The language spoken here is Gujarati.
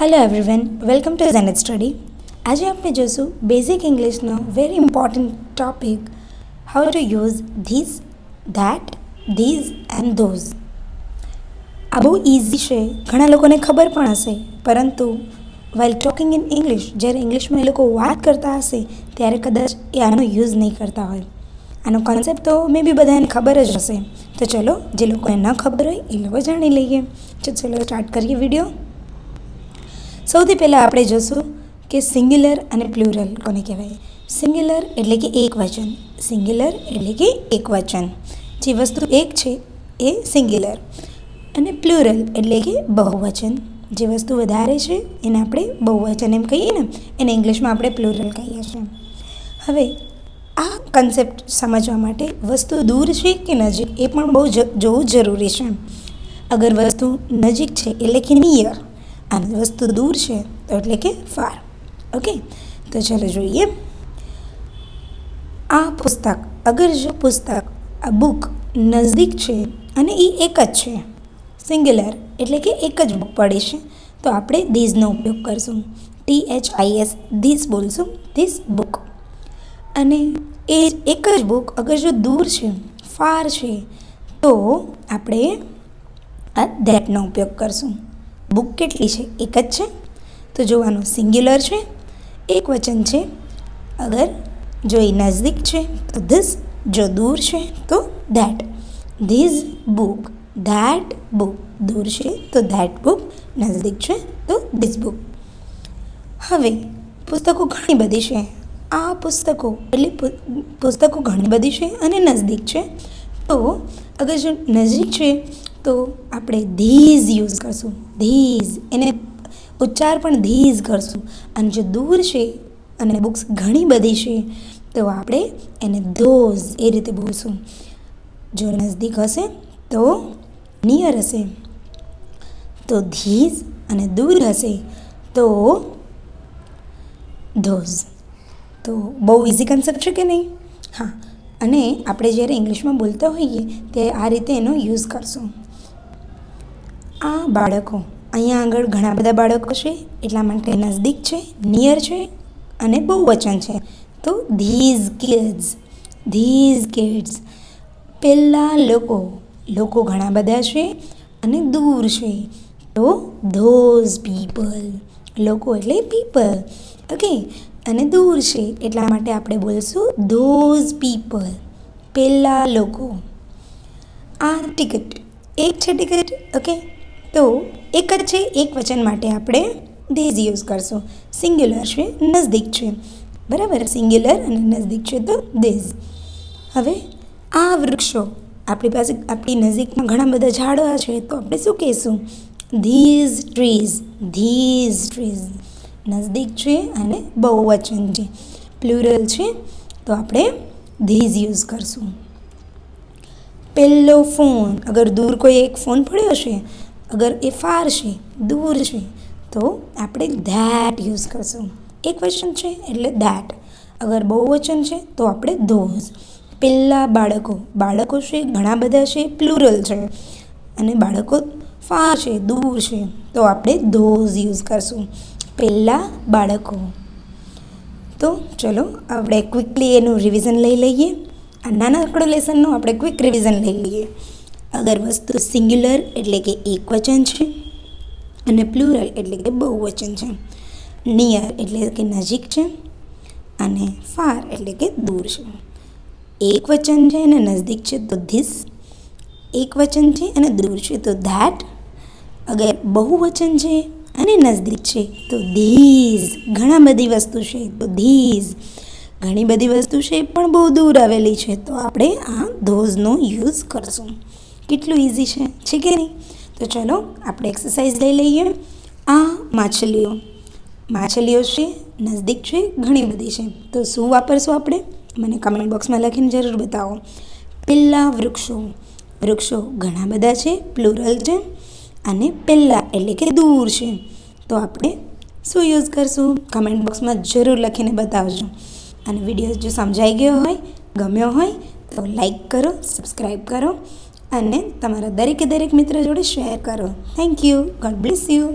Hello everyone, welcome to Zenith study. આજે આપણે જોઈશું બેઝિક ઇંગ્લિશનો very important topic, how to use this, that, these and those. આ બહુ ઇઝી છે, ઘણા લોકોને ખબર પણ હશે, પરંતુ વાઇલ ટોકિંગ ઇન ઇંગ્લિશ, જ્યારે ઇંગ્લિશમાં એ લોકો વાત કરતા હશે ત્યારે કદાચ એ આનો યુઝ નહીં કરતા હોય. આનો કોન્સેપ્ટ તો મે બી બધાને ખબર જ હશે. તો ચલો, જે લોકોને ન ખબર હોય એ લોકો જાણી લઈએ. ચલો સ્ટાર્ટ કરીએ વિડીયો. સૌથી પહેલાં આપણે જોઈશું કે સિંગ્યુલર અને પ્લુરલ કોને કહેવાય. સિંગ્યુલર એટલે કે એક વચન, સિંગ્યુલર એટલે કે એક વચન, જે વસ્તુ એક છે એ સિંગ્યુલર, અને પ્લુરલ એટલે કે બહુવચન, જે વસ્તુ વધારે છે એને આપણે બહુવચન એમ કહીએ ને, એને ઇંગ્લિશમાં આપણે પ્લુરલ કહીએ છીએ. હવે આ કન્સેપ્ટ સમજવા માટે વસ્તુ દૂર છે કે નજીક એ પણ બહુ જોવું જરૂરી છે. અગર વસ્તુ નજીક છે એટલે કે નિયર, અને વસ્તુ દૂર છે તો એટલે કે ફાર. ઓકે, તો ચાલો જોઈએ. આ પુસ્તક, અગર જો પુસ્તક, આ બુક નજદીક છે અને એ એક જ છે, સિંગ્યુલર એટલે કે એક જ બુક પડી છે, તો આપણે ધીઝનો ઉપયોગ કરશું. THIS, ધીઝ બોલશું, ધીઝ બુક. અને એ એક જ બુક અગર જો દૂર છે, ફાર છે, તો આપણે આ ધેટનો ઉપયોગ કરશું. બુક કેટલી છે? એક જ છે, તો જોવાનું સિંગ્યુલર છે, એક વચન છે. અગર જો એ નજદીક છે તો ધીસ, જો દૂર છે તો that. These book, that book. દૂર છે તો ધેટ બુક, નજદીક છે તો ધીસ બુક. હવે પુસ્તકો ઘણી બધી છે. આ પુસ્તકો એટલે પુસ્તકો ઘણી બધી છે અને નજદીક છે, તો અગર જો નજીક છે તો આપણે ધીઝ યુઝ કરશું. ધીઝ, એને ઉચ્ચાર પણ ધીઝ કરશું. અને જો દૂર છે અને બુક્સ ઘણી બધી છે તો આપણે એને ધોઝ એ રીતે બોલશું. જો નજદીક હશે તો નિયર હશે તો ધીઝ, અને દૂર હશે તો ધોઝ. તો બહુ ઇઝી કન્સેપ્ટ છે કે નહીં? હા, અને આપણે જ્યારે ઇંગ્લિશમાં બોલતા હોઈએ ત્યારે આ રીતે એનો યુઝ કરશું. આ બાળકો, અહીંયા આગળ ઘણા બધા બાળકો છે એટલા માટે નજદીક છે, નિયર છે અને બહુવચન છે, તો ધીઝ કિડ્સ, ધીઝ કિડ્સ. પહેલાં લોકો, લોકો ઘણા બધા છે અને દૂર છે, તો ધોઝ પીપલ. લોકો એટલે પીપલ, ઓકે, અને દૂર છે એટલા માટે આપણે બોલશું ધોઝ પીપલ, પહેલાં લોકો. આ ટિકિટ, એક છે ટિકિટ, ઓકે, તો એક જ છે, એક વચન માટે આપણે ધીઝ યુઝ કરશું. સિંગ્યુલર છે, નજદીક છે, બરાબર, સિંગ્યુલર અને નજદીક છે તો ધીઝ. હવે આ વૃક્ષો, આપણી પાસે, આપણી નજીકમાં ઘણા બધા ઝાડવા છે, તો આપણે શું કહીશું? These trees, these trees. નજદીક છે અને બહુવચન છે, પ્લુરલ છે, તો આપણે ધીઝ યુઝ કરશું. પહેલો ફોન, અગર દૂર કોઈ એક ફોન પડ્યો છે, અગર એ ફાર છે, દૂર છે, તો આપણે ધેટ યુઝ કરશું. એક વચન છે એટલે ધેટ. અગર બહુવચન છે તો આપણે ધોઝ. પહેલાં બાળકો, બાળકો છે ઘણા બધા છે, પ્લુરલ છે, અને બાળકો ફાર છે, દૂર છે, તો આપણે ધોઝ યુઝ કરશું. પહેલાં બાળકો. તો ચલો આપણે ક્વિકલી એનું રિવિઝન લઈ લઈએ. આ નાનકડો લેસનનું આપણે ક્વિક રિવિઝન લઈ લઈએ. અગર વસ્તુ સિંગ્યુલર એટલે કે એક વચન છે, અને પ્લુરલ એટલે કે બહુવચન છે, નિયર એટલે કે નજીક છે, અને ફાર એટલે કે દૂર છે. એક વચન છે અને નજદીક છે તો ધીસ, એક વચન છે અને દૂર છે તો ધેટ. અગર બહુવચન છે અને નજદીક છે તો ધીઝ. ઘણા બધી વસ્તુ છે તો ધીઝ. ઘણી બધી વસ્તુ છે પણ બહુ દૂર આવેલી છે તો આપણે આ ધોઝનો યુઝ કરશું. કેટલું ઇઝી છે કે નહીં? તો ચલો આપણે એક્સરસાઇઝ લઈ લઈએ. આ માછલીઓ, માછલીઓ છે, નજદીક છે, ઘણી બધી છે, તો શું વાપરશું આપણે? મને કમેન્ટ બોક્સમાં લખીને જરૂર બતાવો. પહેલાં વૃક્ષો, વૃક્ષો ઘણા બધા છે, પ્લુરલ છે, અને પહેલાં એટલે કે દૂર છે, તો આપણે શું યુઝ કરશું? કમેન્ટ બોક્સમાં જરૂર લખીને બતાવજો. અને વિડીયો જો સમજાઈ ગયો હોય, ગમ્યો હોય તો લાઈક કરો, સબસ્ક્રાઈબ કરો, અને તમારા દરેકે દરેક મિત્ર જોડે શેર કરો. Thank you. God bless you.